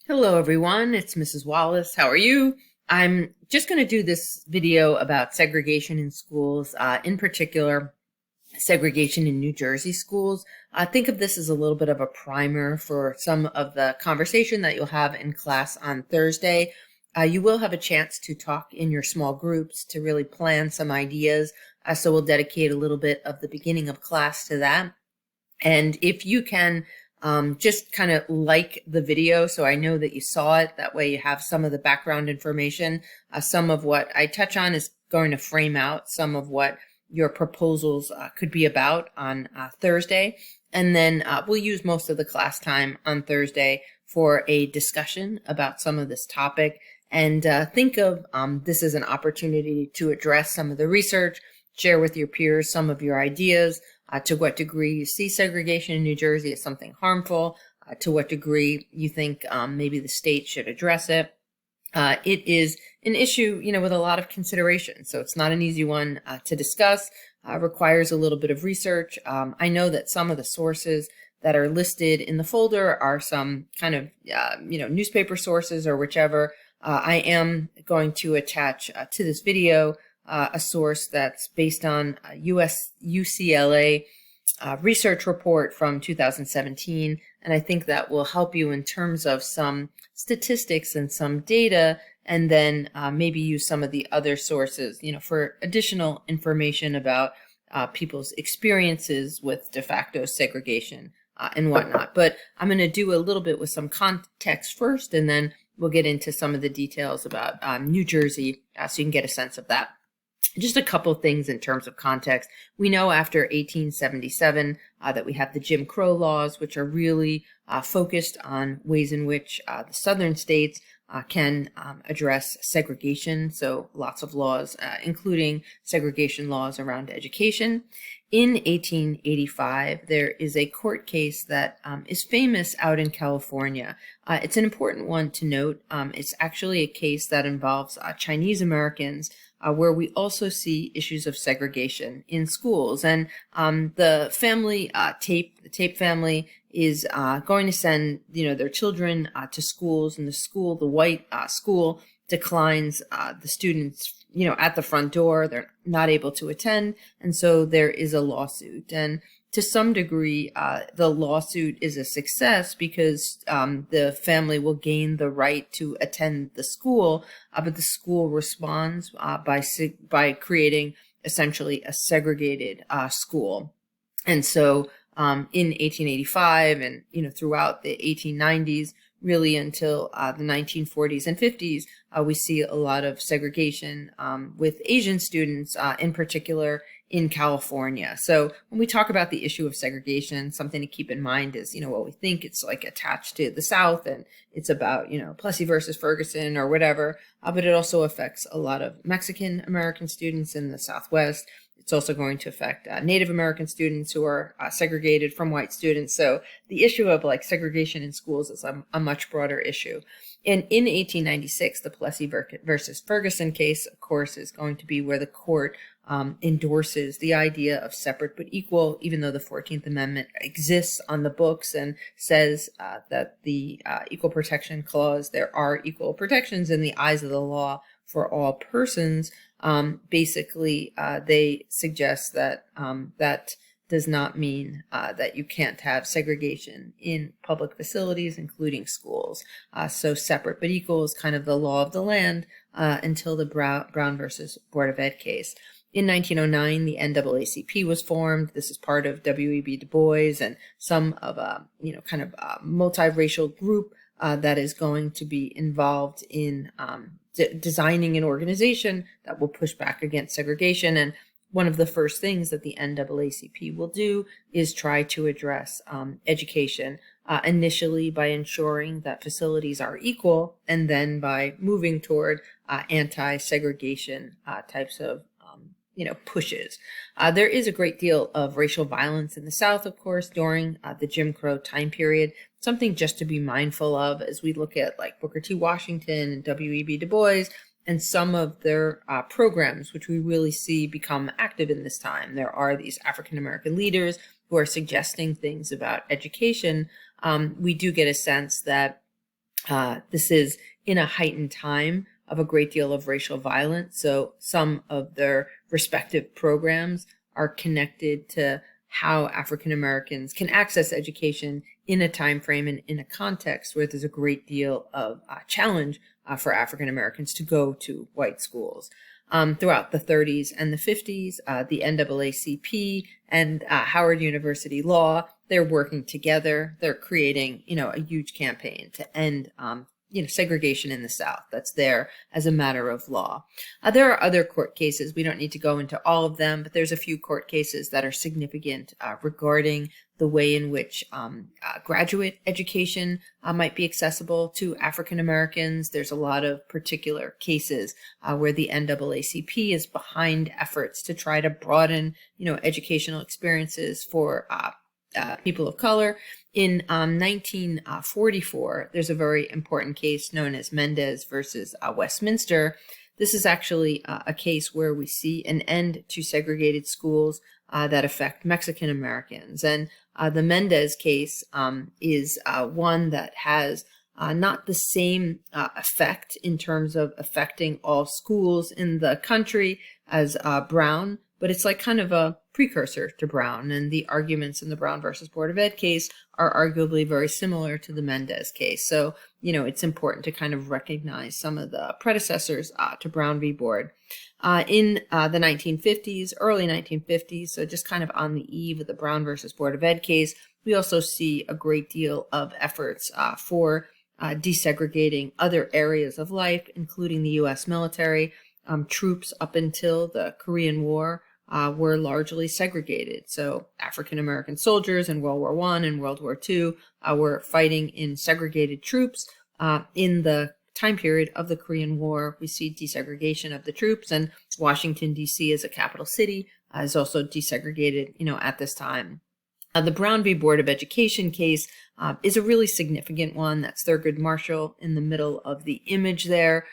Hello everyone, it's Mrs. Wallace. How are you? I'm just going to do this video about segregation in schools, in particular, segregation in New Jersey schools. Think of this as a little bit of a primer for some of the conversation that you'll have in class on Thursday. You will have a chance to talk in your small groups to really plan some ideas. So we'll dedicate a little bit of the beginning of class to that. And if you can just kind of like the video so I know that you saw it, that way you have some of the background information. Some of what I touch on is going to frame out some of what your proposals could be about on Thursday. And then we'll use most of the class time on Thursday for a discussion about some of this topic. And think of this as an opportunity to address some of the research, share with your peers some of your ideas, to what degree you see segregation in New Jersey as something harmful, to what degree you think maybe the state should address it. It is an issue, with a lot of consideration. So it's not an easy one to discuss, requires a little bit of research. I know that some of the sources that are listed in the folder are some kind of, newspaper sources or whichever. I am going to attach to this video a source that's based on a UCLA research report from 2017. And I think that will help you in terms of some statistics and some data, and then maybe use some of the other sources, for additional information about people's experiences with de facto segregation and whatnot. But I'm going to do a little bit with some context first, and then we'll get into some of the details about New Jersey so you can get a sense of that. Just a couple things in terms of context. We know after 1877 that we have the Jim Crow laws, which are really focused on ways in which the southern states can address segregation. So lots of laws, including segregation laws around education. In 1885, there is a court case that is famous out in California. It's an important one to note. It's actually a case that involves Chinese Americans, where we also see issues of segregation in schools. And the family, the Tape family, is going to send, their children to schools, and the white school declines the students, at the front door. They're not able to attend, and so there is a lawsuit. And to some degree, the lawsuit is a success because the family will gain the right to attend the school, but the school responds by creating essentially a segregated school. And so in 1885 and throughout the 1890s, really until the 1940s and 50s, we see a lot of segregation with Asian students, in particular in California. So when we talk about the issue of segregation, something to keep in mind is, what we think it's like attached to the South, and it's about, Plessy versus Ferguson or whatever, but it also affects a lot of Mexican American students in the Southwest. It's also going to affect Native American students who are segregated from white students. So the issue of segregation in schools is a much broader issue. And in 1896, the Plessy versus Ferguson case, of course, is going to be where the court endorses the idea of separate but equal, even though the 14th Amendment exists on the books and says that the Equal Protection Clause, there are equal protections in the eyes of the law for all persons. Basically, they suggest that that does not mean that you can't have segregation in public facilities, including schools. So separate but equal is kind of the law of the land until the Brown versus Board of Ed case. In 1909, the NAACP was formed. This is part of W.E.B. Du Bois and some of a multiracial group that is going to be involved in designing an organization that will push back against segregation. And one of the first things that the NAACP will do is try to address education, initially by ensuring that facilities are equal, and then by moving toward anti-segregation types of pushes. There is a great deal of racial violence in the South, of course, during the Jim Crow time period. Something just to be mindful of as we look at Booker T. Washington and W.E.B. Du Bois and some of their programs, which we really see become active in this time. There are these African-American leaders who are suggesting things about education. We do get a sense that This is in a heightened time of a great deal of racial violence. So some of their respective programs are connected to how African Americans can access education in a time frame and in a context where there's a great deal of challenge for African Americans to go to white schools. Throughout the 30s and the 50s, the NAACP and Howard University Law, they're working together. They're creating, a huge campaign to end, segregation in the South. That's there as a matter of law. There are other court cases. We don't need to go into all of them, but there's a few court cases that are significant regarding the way in which graduate education might be accessible to African Americans. There's a lot of particular cases where the NAACP is behind efforts to try to broaden, educational experiences for people of color. In 1944, there's a very important case known as Mendez versus Westminster. This is actually a case where we see an end to segregated schools that affect Mexican Americans. And the Mendez case is one that has not the same effect in terms of affecting all schools in the country as Brown, but it's like kind of a precursor to Brown, and the arguments in the Brown versus Board of Ed case are arguably very similar to the Mendez case. So, it's important to kind of recognize some of the predecessors to Brown v. Board. In the 1950s, early 1950s, so just kind of on the eve of the Brown versus Board of Ed case, we also see a great deal of efforts for desegregating other areas of life, including the U.S. military. Troops up until the Korean War were largely segregated. So African American soldiers in World War I and World War II were fighting in segregated troops. In the time period of the Korean War, we see desegregation of the troops, and Washington, D.C. as a capital city is also desegregated, at this time. The Brown v. Board of Education case is a really significant one. That's Thurgood Marshall in the middle of the image there.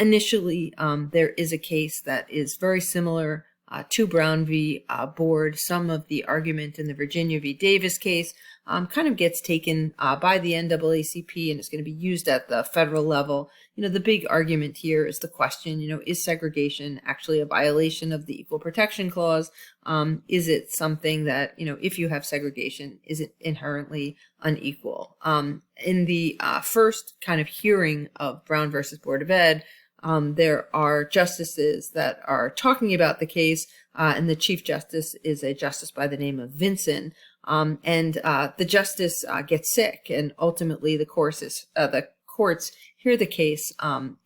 Initially, there is a case that is very similar to Brown v. Board. Some of the argument in the Virginia v. Davis case kind of gets taken by the NAACP, and it's going to be used at the federal level. The big argument here is the question, is segregation actually a violation of the Equal Protection Clause? Is it something that, if you have segregation, is it inherently unequal? In the first kind of hearing of Brown versus Board of Ed, there are justices that are talking about the case, and the Chief Justice is a justice by the name of Vinson. And the justice gets sick, and ultimately the courts hear the case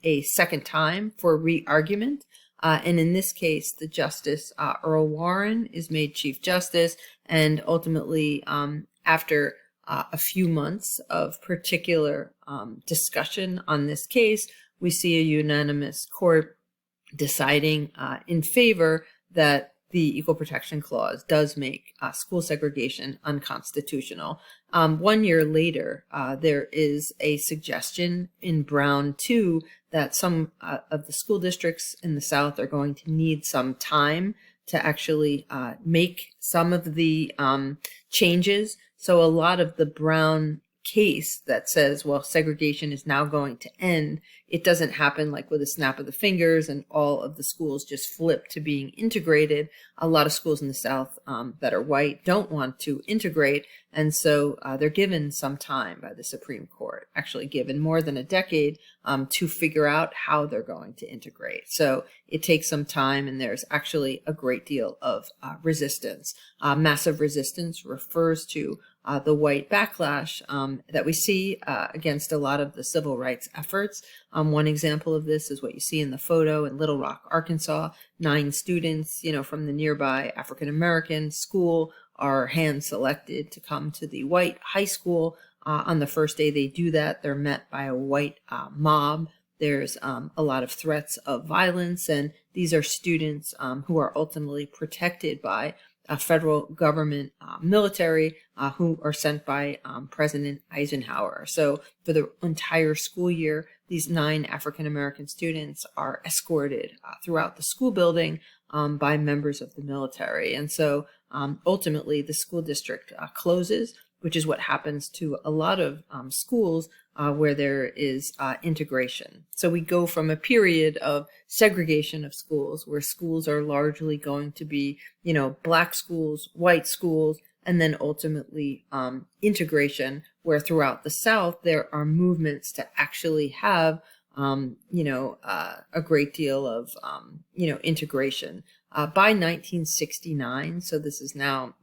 a second time for re-argument. And in this case, the Justice Earl Warren is made Chief Justice, and ultimately, after a few months of particular discussion on this case, we see a unanimous court deciding in favor that the Equal Protection Clause does make school segregation unconstitutional. 1 year later, there is a suggestion in Brown 2 that some of the school districts in the South are going to need some time to actually make some of the changes. So a lot of the Brown case that says, well, segregation is now going to end, it doesn't happen like with a snap of the fingers and all of the schools just flip to being integrated. A lot of schools in the South that are white don't want to integrate, and so they're given some time by the Supreme Court, actually given more than a decade to figure out how they're going to integrate. So it takes some time, and there's actually a great deal of resistance. Massive resistance refers to the white backlash that we see against a lot of the civil rights efforts. One example of this is what you see in the photo in Little Rock, Arkansas. 9 students, from the nearby African American school are hand selected to come to the white high school. On the first day they do that, they're met by a white mob. There's a lot of threats of violence, and these are students who are ultimately protected by federal government military who are sent by President Eisenhower. So for the entire school year, these 9 African-American students are escorted throughout the school building by members of the military. And so ultimately the school district closes, which is what happens to a lot of schools where there is integration. So we go from a period of segregation of schools, where schools are largely going to be, black schools, white schools, and then ultimately integration, where throughout the South there are movements to actually have a great deal of, integration. By 1969, so this is now,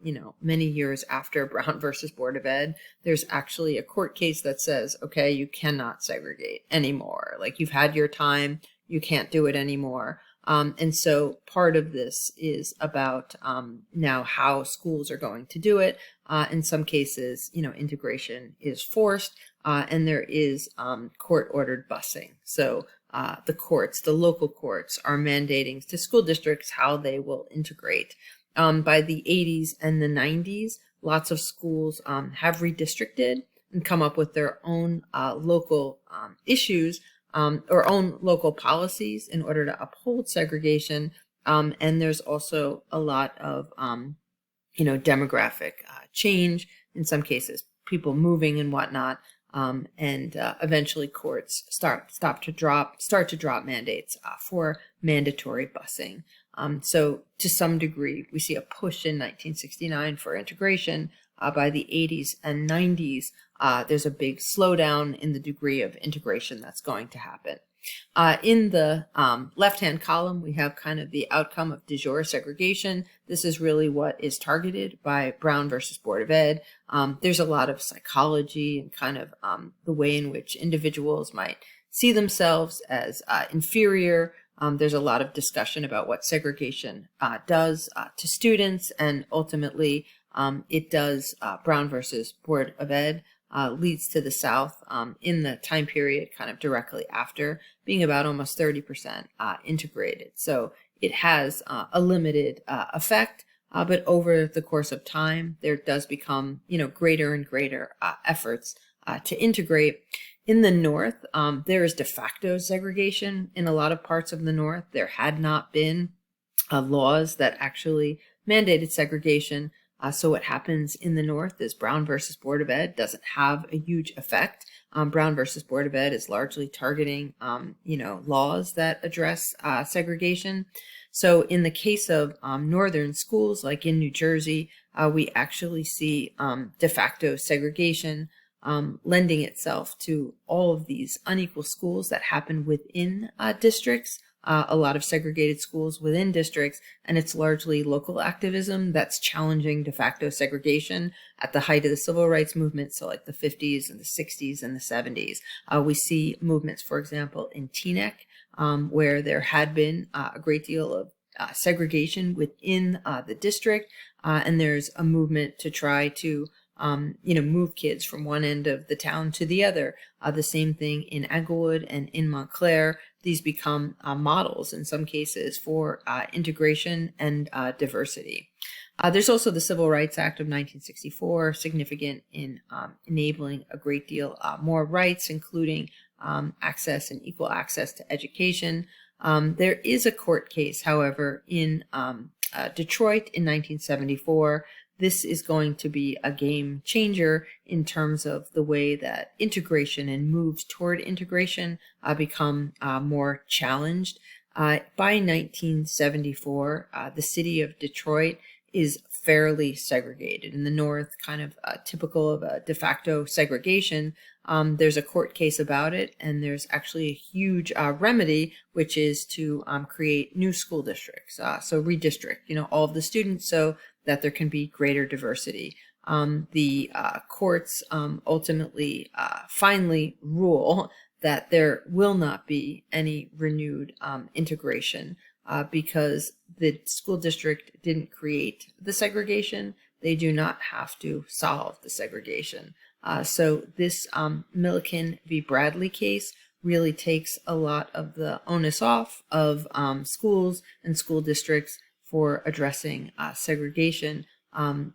many years after Brown versus Board of Ed, there's actually a court case that says, okay, you cannot segregate anymore. Like, you've had your time, you can't do it anymore. And so part of this is about now how schools are going to do it. In some cases, integration is forced, and there is court-ordered busing. So the local courts are mandating to school districts how they will integrate. By the 80s and the 90s, lots of schools have redistricted and come up with their own local issues or own local policies in order to uphold segregation. And there's also a lot of, demographic change, in some cases, people moving and whatnot. And eventually courts start to drop mandates for mandatory busing. So to some degree, we see a push in 1969 for integration. By the 80s and 90s, there's a big slowdown in the degree of integration that's going to happen. In the left-hand column, we have kind of the outcome of de jure segregation. This is really what is targeted by Brown versus Board of Ed. There's a lot of psychology and kind of the way in which individuals might see themselves as inferior. There's a lot of discussion about what segregation does to students, and ultimately it does, Brown versus Board of Ed, leads to the South in the time period kind of directly after being about almost 30% integrated. So it has a limited effect, but over the course of time, there does become, greater and greater efforts to integrate. In the North, there is de facto segregation. In a lot of parts of the North, there had not been laws that actually mandated segregation. So what happens in the North is Brown versus Board of Ed doesn't have a huge effect. Brown versus Board of Ed is largely targeting, laws that address segregation. So in the case of northern schools, like in New Jersey, we actually see de facto segregation lending itself to all of these unequal schools that happen within districts. A lot of segregated schools within districts, and it's largely local activism that's challenging de facto segregation at the height of the civil rights movement, so like the 50s and the 60s and the 70s. We see movements, for example, in Teaneck, where there had been a great deal of segregation within the district, and there's a movement to try to move kids from one end of the town to the other. The same thing in Englewood and in Montclair. These become models in some cases for integration and diversity. There's also the Civil Rights Act of 1964, significant in enabling a great deal more rights, including access and equal access to education. There is a court case, however, in Detroit in 1974. This is going to be a game changer in terms of the way that integration and moves toward integration become more challenged. By 1974, the city of Detroit is fairly segregated. In the North, kind of typical of a de facto segregation. There's a court case about it, and there's actually a huge remedy, which is to create new school districts. So redistrict, all of the students so that there can be greater diversity. The courts ultimately finally rule that there will not be any renewed integration because the school district didn't create the segregation. They do not have to solve the segregation. So this Milliken v. Bradley case really takes a lot of the onus off of schools and school districts for addressing segregation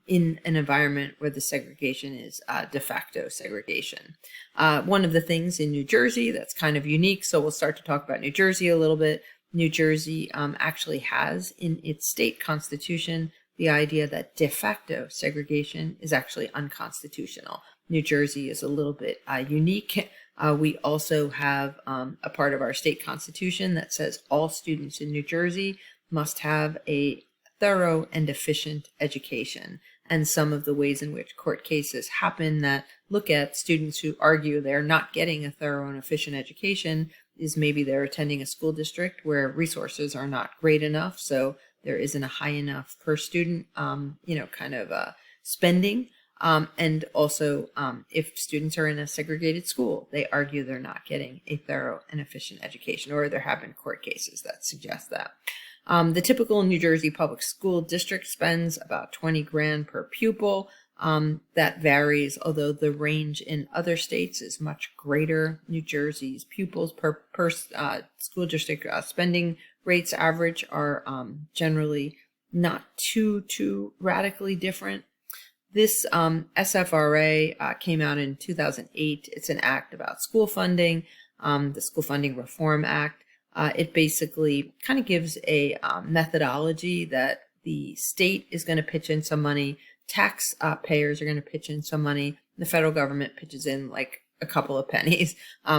in an environment where the segregation is de facto segregation. One of the things in New Jersey that's kind of unique, so we'll start to talk about New Jersey a little bit. New Jersey actually has in its state constitution the idea that de facto segregation is actually unconstitutional. New Jersey is a little bit unique We also have a part of our state constitution that says all students in New Jersey must have a thorough and efficient education. And some of the ways in which court cases happen that look at students who argue they're not getting a thorough and efficient education is maybe they're attending a school district where resources are not great enough, so there isn't a high enough per student, spending. And also, if students are in a segregated school, they argue they're not getting a thorough and efficient education, or there have been court cases that suggest that. The typical New Jersey public school district spends about 20 grand per pupil. That varies, although the range in other states is much greater. New Jersey's pupils per school district spending rates average are generally not too radically different. This SFRA came out in 2008. It's an act about school funding, the School Funding Reform Act. It basically kind of gives a methodology that the state is going to pitch in some money, taxpayers are going to pitch in some money, the federal government pitches in like a couple of pennies.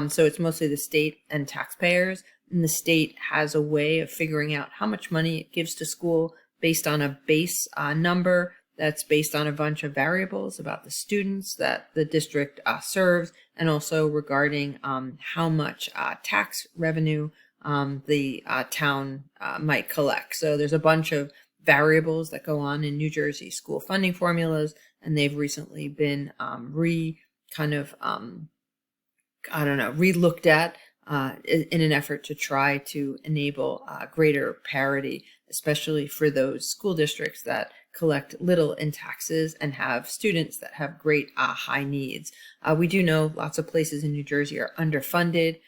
So it's mostly the state and taxpayers, and the state has a way of figuring out how much money it gives to school based on a base number that's based on a bunch of variables about the students that the district serves, and also regarding how much tax revenue the town might collect. So there's a bunch of variables that go on in New Jersey school funding formulas, and they've recently been re-looked at in an effort to try to enable greater parity, especially for those school districts that collect little in taxes and have students that have great high needs. We do know lots of places in New Jersey are underfunded.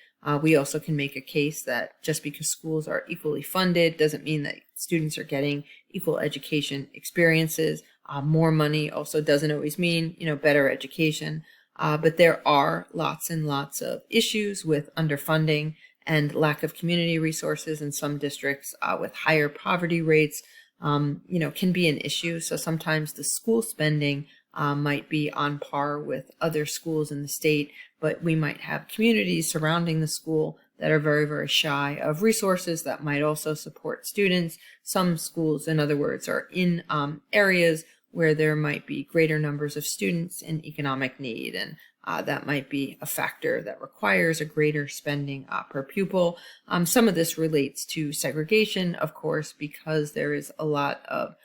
We also can make a case that just because schools are equally funded doesn't mean that students are getting equal education experiences. More money also doesn't always mean, better education. But there are lots and lots of issues with underfunding and lack of community resources in some districts with higher poverty rates, can be an issue. So sometimes the school spending might be on par with other schools in the state, but we might have communities surrounding the school that are very, very shy of resources that might also support students. Some schools, in other words, are in areas where there might be greater numbers of students in economic need, and that might be a factor that requires a greater spending per pupil. Some of this relates to segregation, of course, because there is a lot of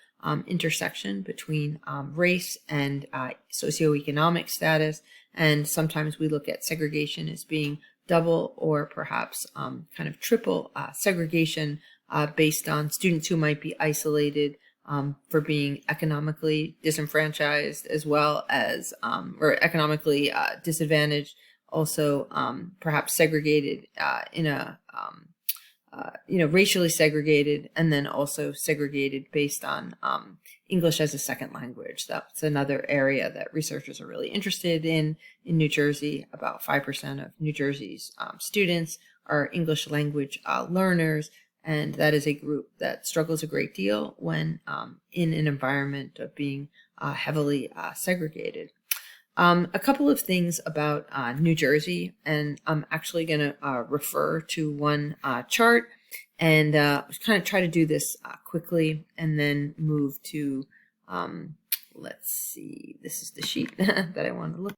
intersection between race and socioeconomic status, and sometimes we look at segregation as being double or perhaps kind of triple segregation based on students who might be isolated for being economically disenfranchised, as well as or economically disadvantaged, also perhaps segregated in a racially segregated, and then also segregated based on English as a second language. That's another area that researchers are really interested in New Jersey. About 5% of New Jersey's students are English language learners, and that is a group that struggles a great deal when in an environment of being heavily segregated. A couple of things about New Jersey, and I'm actually going to refer to one chart and kind of try to do this quickly and then move to, let's see, this is the sheet that I want to look